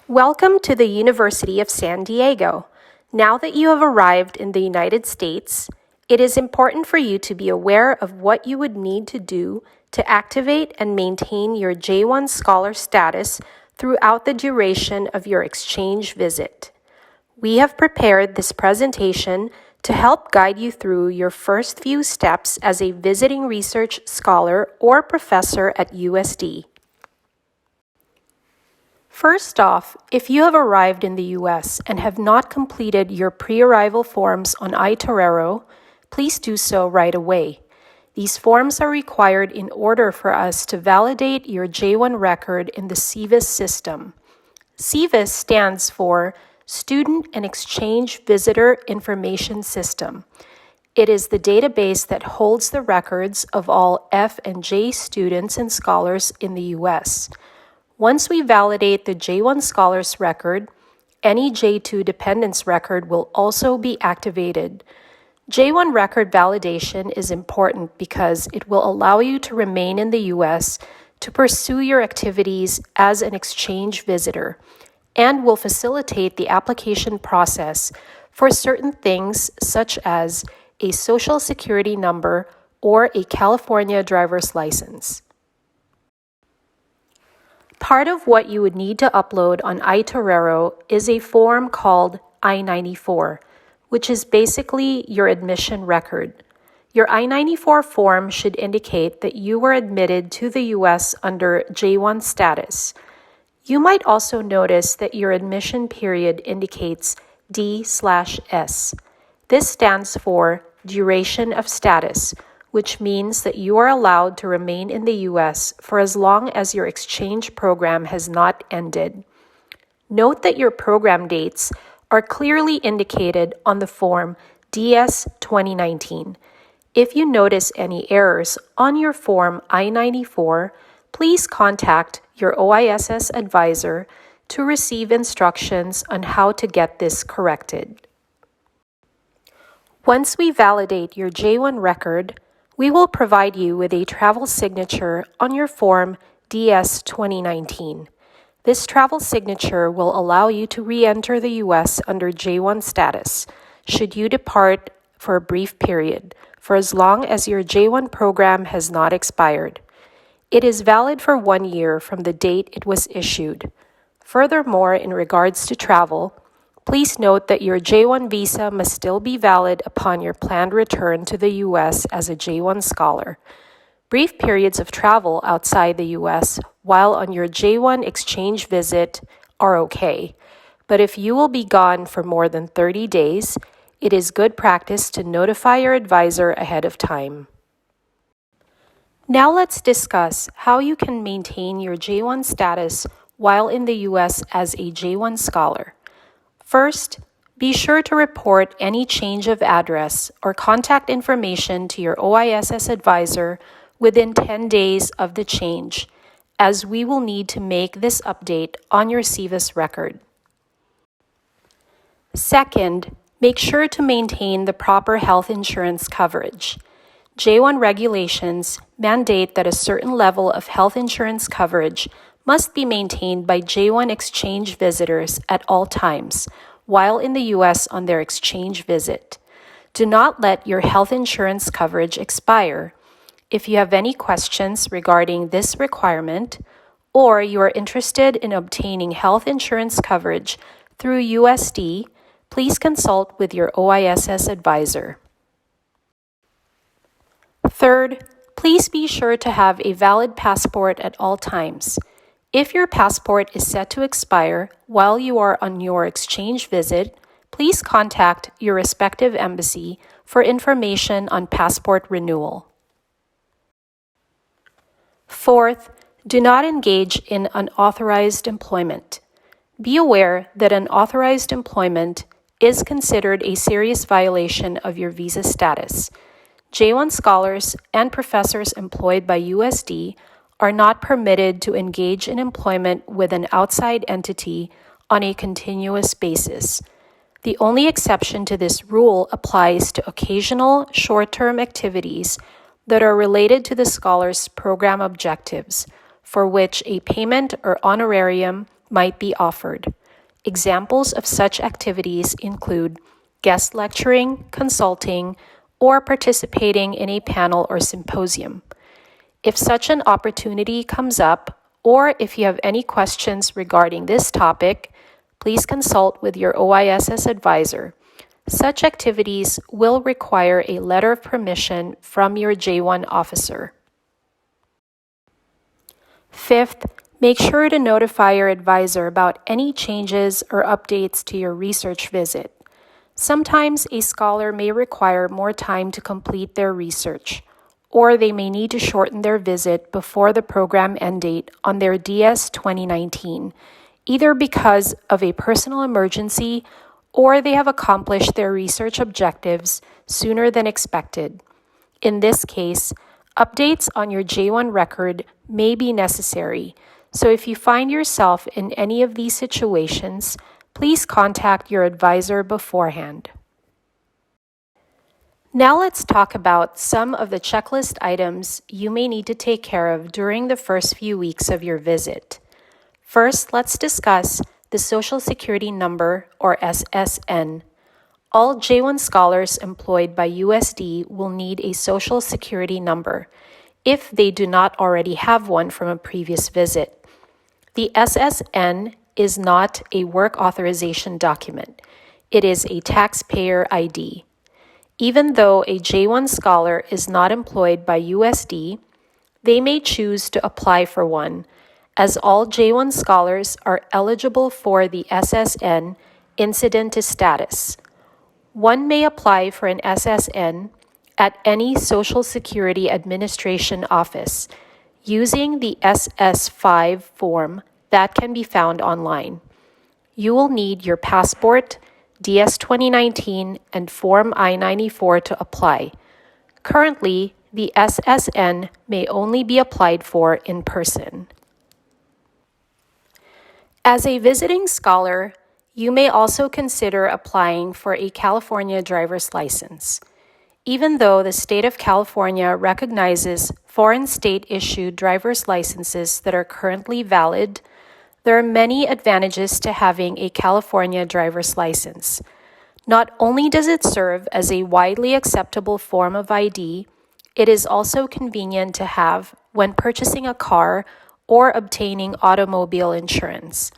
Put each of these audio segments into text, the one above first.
Welcome to the University of San Diego. Now that you have arrived in the United States, it is important for you to be aware of what you would need to do to activate and maintain your J-1 scholar status throughout the duration of your exchange visit. We have prepared this presentation to help guide you through your first few steps as a visiting research scholar or professor at USD. First off, if you have arrived in the U.S. and have not completed your pre-arrival forms on iTorero, please do so right away. These forms are required in order for us to validate your J-1 record in the SEVIS system. SEVIS stands for Student and Exchange Visitor Information System. It is the database that holds the records of all F and J students and scholars in the U.S. Once we validate the J-1 Scholars record, any J-2 dependence record will also be activated. J-1 record validation is important because it will allow you to remain in the U.S. to pursue your activities as an exchange visitor and will facilitate the application process for certain things such as a Social Security number or a California driver's license. Part of what you would need to upload on iTorero is a form called I-94, which is basically your admission record. Your I-94 form should indicate that you were admitted to the U.S. under J-1 status. You might also notice that your admission period indicates D/S. This stands for Duration of Status, which means that you are allowed to remain in the U.S. for as long as your exchange program has not ended. Note that your program dates are clearly indicated on the form DS 2019. If you notice any errors on your form I-94, please contact your OISS advisor to receive instructions on how to get this corrected. Once we validate your J-1 record, we will provide you with a travel signature on your form DS 2019. This travel signature will allow you to re-enter the U.S. under J-1 status, should you depart for a brief period, for as long as your J-1 program has not expired. It is valid for 1 year from the date it was issued. Furthermore, in regards to travel, please note that your J-1 visa must still be valid upon your planned return to the U.S. as a J-1 scholar. Brief periods of travel outside the U.S. while on your J-1 exchange visit are okay, but if you will be gone for more than 30 days, it is good practice to notify your advisor ahead of time. Now let's discuss how you can maintain your J-1 status while in the U.S. as a J-1 scholar. First, be sure to report any change of address or contact information to your OISS advisor within 10 days of the change, as we will need to make this update on your SEVIS record. Second, make sure to maintain the proper health insurance coverage. J-1 regulations mandate that a certain level of health insurance coverage must be maintained by J-1 exchange visitors at all times while in the U.S. on their exchange visit. Do not let your health insurance coverage expire. If you have any questions regarding this requirement, or you are interested in obtaining health insurance coverage through USD, please consult with your OISS advisor. Third, please be sure to have a valid passport at all times. If your passport is set to expire while you are on your exchange visit, please contact your respective embassy for information on passport renewal. Fourth, do not engage in unauthorized employment. Be aware that unauthorized employment is considered a serious violation of your visa status. J-1 scholars and professors employed by USD are not permitted to engage in employment with an outside entity on a continuous basis. The only exception to this rule applies to occasional short-term activities that are related to the scholar's program objectives, for which a payment or honorarium might be offered. Examples of such activities include guest lecturing, consulting, or participating in a panel or symposium. If such an opportunity comes up, or if you have any questions regarding this topic, please consult with your OISS advisor. Such activities will require a letter of permission from your J-1 officer. Fifth, make sure to notify your advisor about any changes or updates to your research visit. Sometimes a scholar may require more time to complete their research, or they may need to shorten their visit before the program end date on their DS 2019, either because of a personal emergency or they have accomplished their research objectives sooner than expected. In this case, updates on your J-1 record may be necessary, so if you find yourself in any of these situations, please contact your advisor beforehand. Now let's talk about some of the checklist items you may need to take care of during the first few weeks of your visit. First, let's discuss the Social Security Number, or SSN. All J-1 scholars employed by USD will need a Social Security number if they do not already have one from a previous visit. The SSN is not a work authorization document. It is a taxpayer ID. Even though a J-1 scholar is not employed by USD, they may choose to apply for one, as all J-1 scholars are eligible for the SSN incident to status. One may apply for an SSN at any Social Security Administration office using the SS5 form that can be found online. You will need your passport, DS 2019, and Form I-94 to apply. Currently, the SSN may only be applied for in person. As a visiting scholar, you may also consider applying for a California driver's license. Even though the state of California recognizes foreign state-issued driver's licenses that are currently valid, there are many advantages to having a California driver's license. Not only does it serve as a widely acceptable form of ID, it is also convenient to have when purchasing a car or obtaining automobile insurance.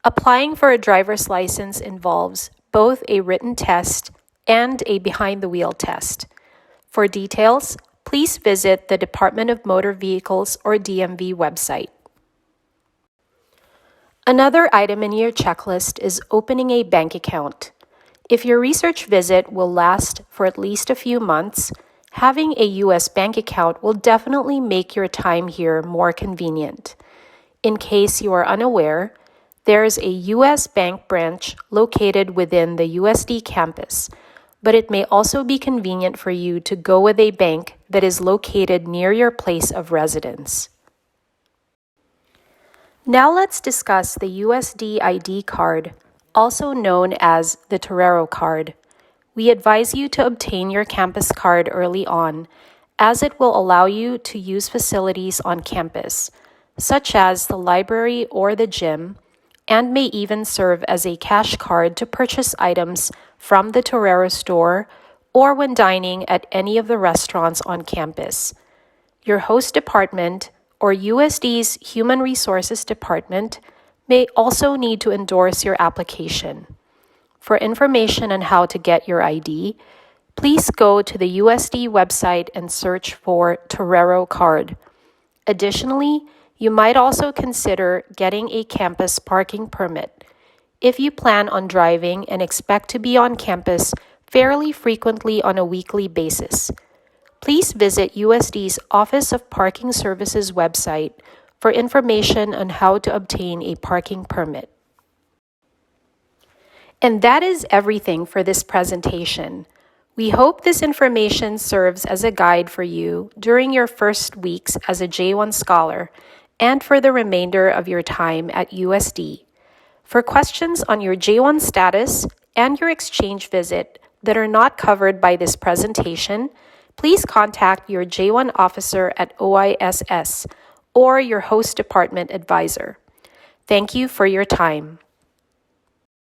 Applying for a driver's license involves both a written test and a behind-the-wheel test. For details, please visit the Department of Motor Vehicles or DMV website. Another item in your checklist is opening a bank account. If your research visit will last for at least a few months, having a U.S. bank account will definitely make your time here more convenient. In case you are unaware, there is a U.S. bank branch located within the USD campus, but it may also be convenient for you to go with a bank that is located near your place of residence. Now let's discuss the USD ID card, also known as the Torero card. We advise you to obtain your campus card early on, as it will allow you to use facilities on campus, such as the library or the gym, and may even serve as a cash card to purchase items from the Torero store or when dining at any of the restaurants on campus. Your host department or USD's Human Resources Department may also need to endorse your application. For information on how to get your ID, please go to the USD website and search for Torero card. Additionally, you might also consider getting a campus parking permit if you plan on driving and expect to be on campus fairly frequently on a weekly basis. Please visit USD's Office of Parking Services website for information on how to obtain a parking permit. And that is everything for this presentation. We hope this information serves as a guide for you during your first weeks as a J-1 scholar and for the remainder of your time at USD. For questions on your J-1 status and your exchange visit that are not covered by this presentation, please contact your J-1 officer at OISS or your host department advisor. Thank you for your time.